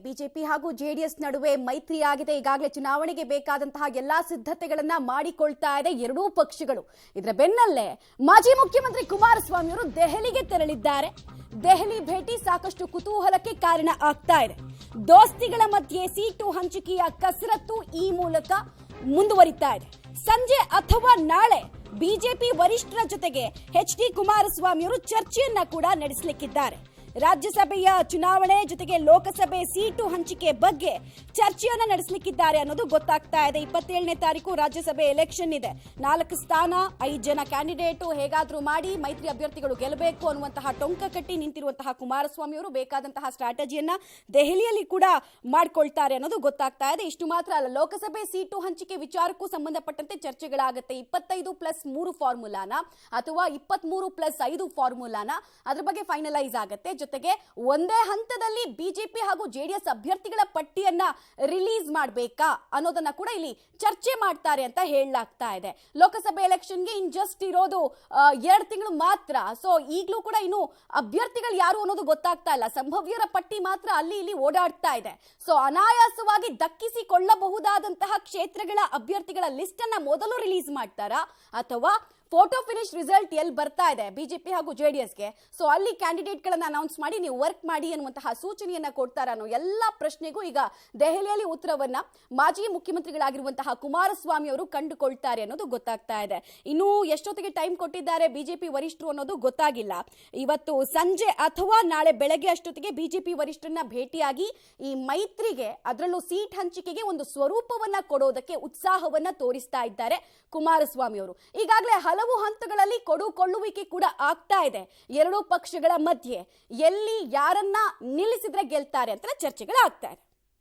BJP ಹಾಗೂ JDS ನಡುವೆ ಮೈತ್ರಿ ಆಗಿದೆ. ಈಗಾಗಲೇ ಚುನಾವಣೆಗೆ ಬೇಕಾದಂತಹ ಎಲ್ಲಾ ಸಿದ್ಧತೆಗಳನ್ನ ಮಾಡಿಕೊಳ್ತಾ ಇದೆ ಎರಡೂ ಪಕ್ಷಗಳು. ಇದರ ಬೆನ್ನಲ್ಲೇ ಮಾಜಿ ಮುಖ್ಯಮಂತ್ರಿ ಕುಮಾರಸ್ವಾಮಿ ಅವರು ದೆಹಲಿಗೆ ತೆರಳಿದ್ದಾರೆ. ದೆಹಲಿ ಭೇಟಿ ಸಾಕಷ್ಟು ಕುತೂಹಲಕ್ಕೆ ಕಾರಣ ಆಗ್ತಾ ಇದೆ. ದೋಸ್ತಿಗಳ ಮಧ್ಯೆ ಸೀಟು ಹಂಚಿಕೆಯ ಕಸರತ್ತು ಈ ಮೂಲಕ ಮುಂದುವರಿತಾ ಇದೆ. ಸಂಜೆ ಅಥವಾ ನಾಳೆ ಬಿಜೆಪಿ ವರಿಷ್ಠರ ಜೊತೆಗೆ ಎಚ್.ಡಿ. ಕುಮಾರಸ್ವಾಮಿ ಅವರು ಚರ್ಚೆಯನ್ನ ಕೂಡ ನಡೆಸಲಿಕ್ಕಿದ್ದಾರೆ. ರಾಜ್ಯಸಭೆಯ ಚುನಾವಣೆ ಜೊತೆಗೆ ಲೋಕಸಭೆ ಸೀಟು ಹಂಚಿಕೆ ಬಗ್ಗೆ ಚರ್ಚೆಯನ್ನ ನಡೆಸಲಿಕ್ಕಿದ್ದಾರೆ ಅನ್ನೋದು ಗೊತ್ತಾಗ್ತಾ ಇದೆ. 27ನೇ ತಾರೀಕು ರಾಜ್ಯಸಭೆ ಎಲೆಕ್ಷನ್ ಇದೆ. 4 ಸ್ಥಾನ, 5 ಜನ ಕ್ಯಾಂಡಿಡೇಟ್ ಹೇಗಾದ್ರೂ ಮಾಡಿ ಮೈತ್ರಿ ಅಭ್ಯರ್ಥಿಗಳು ಗೆಲ್ಲಬೇಕು ಅನ್ನುವಂತಹ ಟೊಂಕ ಕಟ್ಟಿ ನಿಂತಿರುವಂತಹ ಕುಮಾರಸ್ವಾಮಿ ಅವರು ಬೇಕಾದಂತಹ ಸ್ಟ್ರಾಟಜಿಯನ್ನ ದೆಹಲಿಯಲ್ಲಿ ಕೂಡ ಮಾಡ್ಕೊಳ್ತಾರೆ ಅನ್ನೋದು ಗೊತ್ತಾಗ್ತಾ ಇದೆ. ಇಷ್ಟು ಮಾತ್ರ ಅಲ್ಲ, ಲೋಕಸಭೆ ಸೀಟು ಹಂಚಿಕೆ ವಿಚಾರಕ್ಕೂ ಸಂಬಂಧಪಟ್ಟಂತೆ ಚರ್ಚೆಗಳಾಗುತ್ತೆ. 25+3 ಫಾರ್ಮುಲಾನ ಅಥವಾ 23+5 ಫಾರ್ಮುಲಾನ ಅದ್ರ ಬಗ್ಗೆ ಫೈನಲೈಸ್ ಆಗುತ್ತೆ. ಜೊತೆಗೆ ಒಂದೇ ಹಂತದಲ್ಲಿ ಬಿಜೆಪಿ ಹಾಗೂ ಜೆಡಿಎಸ್ ಅಭ್ಯರ್ಥಿಗಳ ಪಟ್ಟಿಯನ್ನ ರಿಲೀಸ್ ಮಾಡಬೇಕಾ ಅನ್ನೋದನ್ನ ಕೂಡ ಇಲ್ಲಿ ಚರ್ಚೆ ಮಾಡ್ತಾರೆ ಅಂತ ಹೇಳಲಾಗ್ತಾ ಇದೆ. ಲೋಕಸಭೆ ಎಲೆಕ್ಷನ್ಗೆ ಇನ್ ಜಸ್ಟ್ ಇರೋದು 2 ತಿಂಗಳು ಮಾತ್ರ. ಸೊ ಈಗಲೂ ಕೂಡ ಇನ್ನು ಅಭ್ಯರ್ಥಿಗಳು ಯಾರು ಅನ್ನೋದು ಗೊತ್ತಾಗ್ತಾ ಇಲ್ಲ. ಸಂಭವ್ಯರ ಪಟ್ಟಿ ಮಾತ್ರ ಅಲ್ಲಿ ಇಲ್ಲಿ ಓಡಾಡ್ತಾ ಇದೆ. ಸೊ ಅನಾಯಾಸವಾಗಿ ದಕ್ಕಿಸಿಕೊಳ್ಳಬಹುದಾದಂತಹ ಕ್ಷೇತ್ರಗಳ ಅಭ್ಯರ್ಥಿಗಳ ಲಿಸ್ಟ್ ಅನ್ನ ಮೊದಲು ರಿಲೀಸ್ ಮಾಡ್ತಾರಾ ಅಥವಾ ಫೋಟೋ ಫಿನಿಶ್ ರಿಸಲ್ಟ್ ಎಲ್ಲಿ ಬರ್ತಾ ಇದೆ ಬಿಜೆಪಿ ಹಾಗೂ ಜೆಡಿಎಸ್ಗೆ, ಸೊ ಅಲ್ಲಿ ಕ್ಯಾಂಡಿಡೇಟ್ ಗಳನ್ನ ಅನೌನ್ಸ್ ಮಾಡಿ ನೀವು ವರ್ಕ್ ಮಾಡಿ ಅನ್ನುವಂತಹ ಸೂಚನೆಯನ್ನ ಕೊಡ್ತಾರ ಅನ್ನೋ ಎಲ್ಲಾ ಪ್ರಶ್ನೆಗೂ ಈಗ ದೆಹಲಿಯಲ್ಲಿ ಉತ್ತರವನ್ನ ಮಾಜಿ ಮುಖ್ಯಮಂತ್ರಿಗಳಾಗಿರುವಂತಹ ಕುಮಾರಸ್ವಾಮಿ ಅವರು ಕಂಡುಕೊಳ್ತಾರೆ ಅನ್ನೋದು ಗೊತ್ತಾಗ್ತಾ ಇದೆ. ಇನ್ನು ಎಷ್ಟೊತ್ತಿಗೆ ಟೈಮ್ ಕೊಟ್ಟಿದ್ದಾರೆ ಬಿಜೆಪಿ ವರಿಷ್ಠರು ಅನ್ನೋದು ಗೊತ್ತಾಗಿಲ್ಲ. ಇವತ್ತು ಸಂಜೆ ಅಥವಾ ನಾಳೆ ಬೆಳಗ್ಗೆ ಅಷ್ಟೊತ್ತಿಗೆ ಬಿಜೆಪಿ ವರಿಷ್ಠರನ್ನ ಭೇಟಿಯಾಗಿ ಈ ಮೈತ್ರಿಗೆ, ಅದರಲ್ಲೂ ಸೀಟ್ ಹಂಚಿಕೆಗೆ ಒಂದು ಸ್ವರೂಪವನ್ನ ಕೊಡೋದಕ್ಕೆ ಉತ್ಸಾಹವನ್ನ ತೋರಿಸ್ತಾ ಇದ್ದಾರೆ ಕುಮಾರಸ್ವಾಮಿ ಅವರು. ಈಗಾಗಲೇ ಹಲವು ಹಂತಗಳಲ್ಲಿ ಕೊಡುಕೊಳ್ಳುವಿಕೆ ಕೂಡ ಆಗ್ತಾ ಇದೆ. ಎರಡೂ ಪಕ್ಷಗಳ ಮಧ್ಯೆ ಎಲ್ಲಿ ಯಾರನ್ನ ನಿಲ್ಲಿಸಿದ್ರೆ ಗೆಲ್ತಾರೆ ಅಂತ ಚರ್ಚೆಗಳಾಗ್ತಾ ಇದೆ.